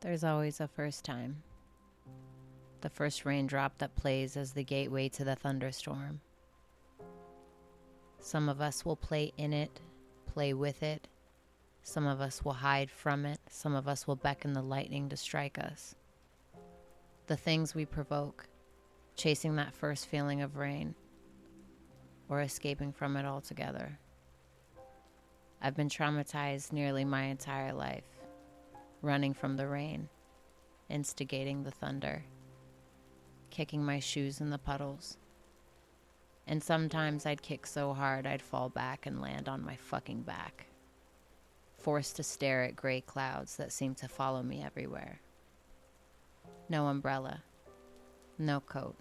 There's always a first time. The first raindrop that plays as the gateway to the thunderstorm. Some of us will play in it, play with it. Some of us will hide from it. Some of us will beckon the lightning to strike us. The things we provoke, chasing that first feeling of rain, or escaping from it altogether. I've been traumatized nearly my entire life, running from the rain, instigating the thunder, kicking my shoes in the puddles. And sometimes I'd kick so hard I'd fall back and land on my fucking back, forced to stare at gray clouds that seemed to follow me everywhere. No umbrella, no coat,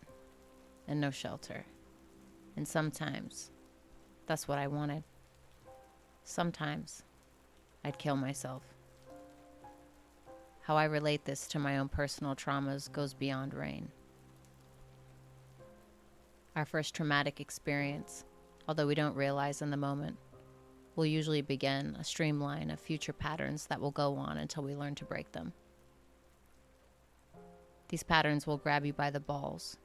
and no shelter. And sometimes, that's what I wanted. Sometimes, I'd kill myself. How I relate this to my own personal traumas goes beyond rain. Our first traumatic experience, although we don't realize in the moment, will usually begin a streamline of future patterns that will go on until we learn to break them. These patterns will grab you by the balls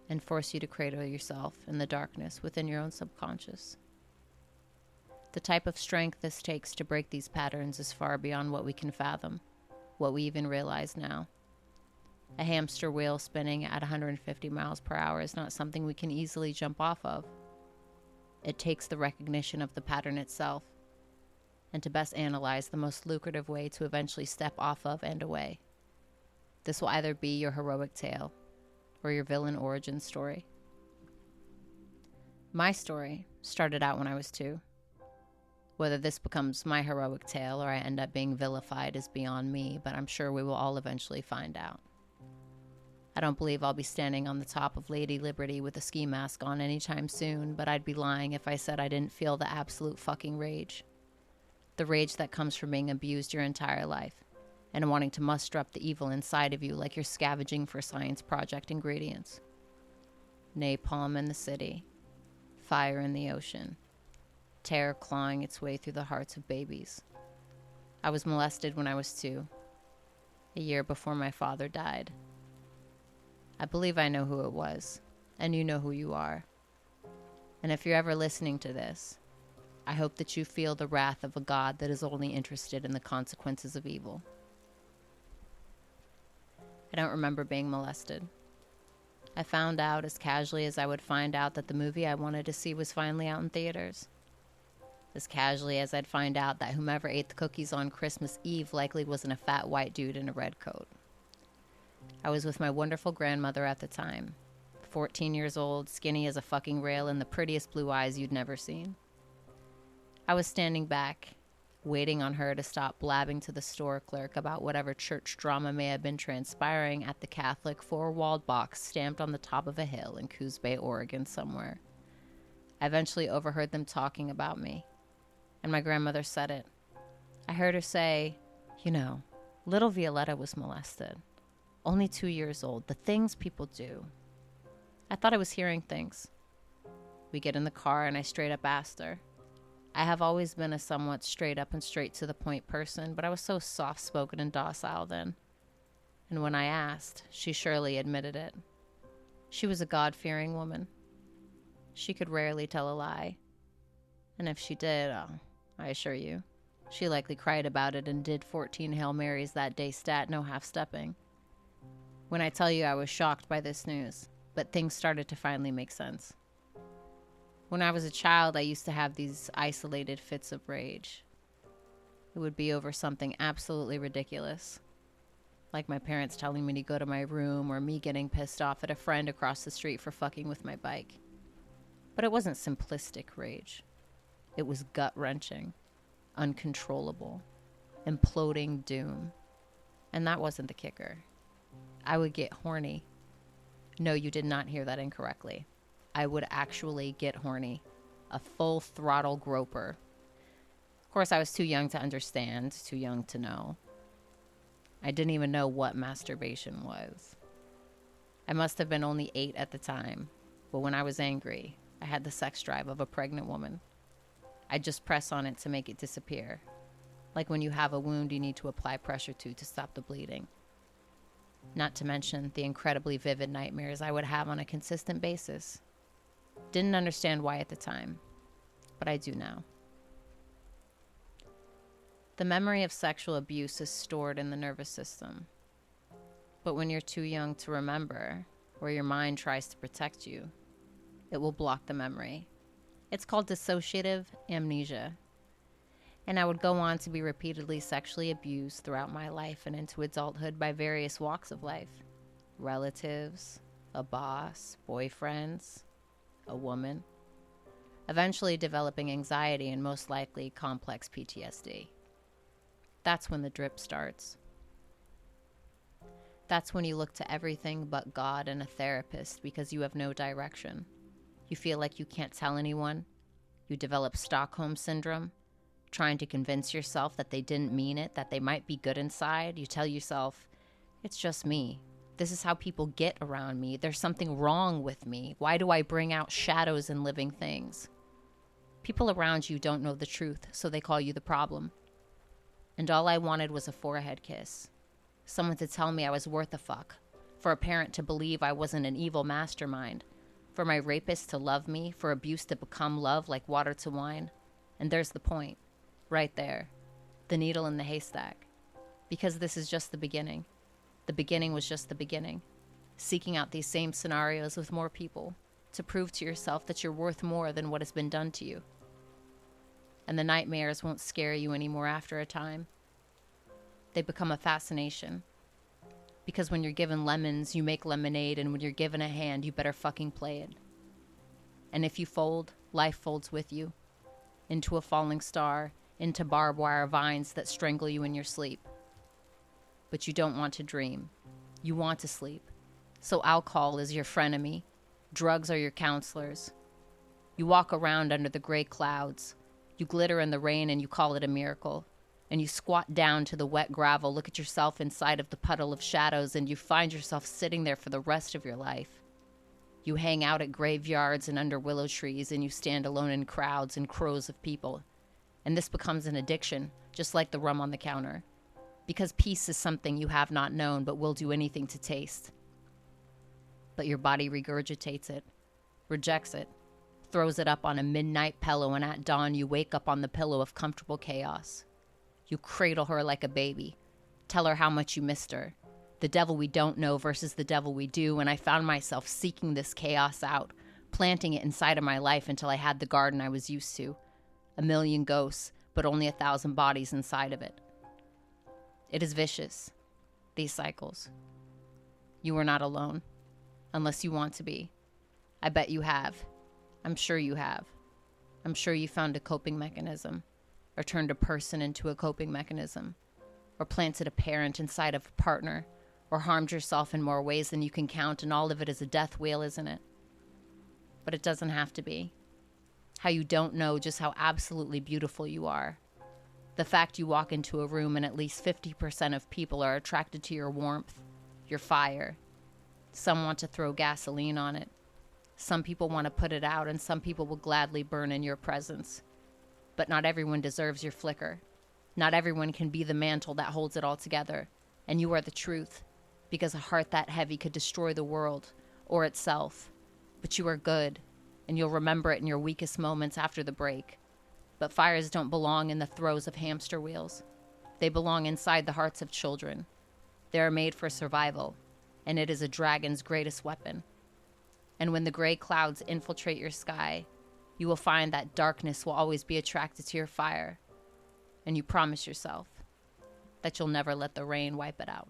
and force you to cradle yourself in the darkness within your own subconscious. The type of strength this takes to break these patterns is far beyond what we can fathom, what we even realize now. A hamster wheel spinning at 150 miles per hour is not something we can easily jump off of. It takes the recognition of the pattern itself, and to best analyze the most lucrative way to eventually step off of and away. This will either be your heroic tale or your villain origin story. My story started out when I was 2. Whether this becomes my heroic tale or I end up being vilified is beyond me, but I'm sure we will all eventually find out. I don't believe I'll be standing on the top of Lady Liberty with a ski mask on anytime soon, but I'd be lying if I said I didn't feel the absolute fucking rage. The rage that comes from being abused your entire life and wanting to muster up the evil inside of you like you're scavenging for science project ingredients. Napalm in the city, fire in the ocean, terror clawing its way through the hearts of babies. I was molested when I was 2, a year before my father died. I believe I know who it was, and you know who you are. And if you're ever listening to this, I hope that you feel the wrath of a God that is only interested in the consequences of evil. I don't remember being molested. I found out as casually as I would find out that the movie I wanted to see was finally out in theaters. As casually as I'd find out that whomever ate the cookies on Christmas Eve likely wasn't a fat white dude in a red coat. I was with my wonderful grandmother at the time, 14 years old, skinny as a fucking rail, and the prettiest blue eyes you'd never seen. I was standing back, waiting on her to stop blabbing to the store clerk about whatever church drama may have been transpiring at the Catholic four-walled box stamped on the top of a hill in Coos Bay, Oregon somewhere. I eventually overheard them talking about me, and my grandmother said it. I heard her say, little Violetta was molested. Only 2 years old. The things people do. I thought I was hearing things. We get in the car and I straight up asked her. I have always been a somewhat straight up and straight to the point person, but I was so soft-spoken and docile then. And when I asked, she surely admitted it. She was a God-fearing woman. She could rarely tell a lie. And if she did, I assure you, she likely cried about it and did 14 Hail Marys that day stat, no half-stepping. When I tell you I was shocked by this news, but things started to finally make sense. When I was a child, I used to have these isolated fits of rage. It would be over something absolutely ridiculous, like my parents telling me to go to my room or me getting pissed off at a friend across the street for fucking with my bike. But it wasn't simplistic rage. It was gut-wrenching, uncontrollable, imploding doom. And that wasn't the kicker. I would get horny. No, you did not hear that incorrectly. I would actually get horny. A full throttle groper. Of course, I was too young to understand, too young to know. I didn't even know what masturbation was. I must have been only 8 at the time, but when I was angry, I had the sex drive of a pregnant woman. I'd just press on it to make it disappear. like when you have a wound you need to apply pressure to stop the bleeding. Not to mention the incredibly vivid nightmares I would have on a consistent basis. Didn't understand why at the time, but I do now. The memory of sexual abuse is stored in the nervous system. But when you're too young to remember, or your mind tries to protect you, it will block the memory. It's called dissociative amnesia. And I would go on to be repeatedly sexually abused throughout my life and into adulthood by various walks of life. Relatives, a boss, boyfriends, a woman. Eventually developing anxiety and most likely complex PTSD. That's when the drip starts. That's when you look to everything but God and a therapist because you have no direction. You feel like you can't tell anyone. You develop Stockholm syndrome, trying to convince yourself that they didn't mean it, that they might be good inside. You tell yourself, it's just me. This is how people get around me. There's something wrong with me. Why do I bring out shadows in living things? People around you don't know the truth, so they call you the problem. And all I wanted was a forehead kiss. Someone to tell me I was worth a fuck. For a parent to believe I wasn't an evil mastermind. For my rapist to love me. For abuse to become love like water to wine. And there's the point. Right there. The needle in the haystack. Because this is just the beginning. The beginning was just the beginning. Seeking out these same scenarios with more people. To prove to yourself that you're worth more than what has been done to you. And the nightmares won't scare you anymore after a time. They become a fascination. Because when you're given lemons, you make lemonade, and when you're given a hand, you better fucking play it. And if you fold, life folds with you. Into a falling star, into barbed wire vines that strangle you in your sleep. But you don't want to dream. You want to sleep. So alcohol is your frenemy. Drugs are your counselors. You walk around under the gray clouds. You glitter in the rain and you call it a miracle. And you squat down to the wet gravel, look at yourself inside of the puddle of shadows, and you find yourself sitting there for the rest of your life. You hang out at graveyards and under willow trees, and you stand alone in crowds and crows of people. And this becomes an addiction, just like the rum on the counter. Because peace is something you have not known but will do anything to taste. But your body regurgitates it, rejects it, throws it up on a midnight pillow, and at dawn you wake up on the pillow of comfortable chaos. You cradle her like a baby, tell her how much you missed her. The devil we don't know versus the devil we do, and I found myself seeking this chaos out, planting it inside of my life until I had the garden I was used to. 1,000,000 ghosts, but only 1,000 bodies inside of it. It is vicious, these cycles. You are not alone, unless you want to be. I bet you have. I'm sure you have. I'm sure you found a coping mechanism, or turned a person into a coping mechanism, or planted a parent inside of a partner, or harmed yourself in more ways than you can count, and all of it is a death wheel, isn't it? But it doesn't have to be. How you don't know just how absolutely beautiful you are. The fact you walk into a room and at least 50% of people are attracted to your warmth, your fire. Some want to throw gasoline on it. Some people want to put it out, and some people will gladly burn in your presence. But not everyone deserves your flicker. Not everyone can be the mantle that holds it all together. And you are the truth, because a heart that heavy could destroy the world, or itself. But you are good, and you'll remember it in your weakest moments after the break. But fires don't belong in the throes of hamster wheels. They belong inside the hearts of children. They are made for survival, and it is a dragon's greatest weapon. And when the gray clouds infiltrate your sky, you will find that darkness will always be attracted to your fire. And you promise yourself that you'll never let the rain wipe it out.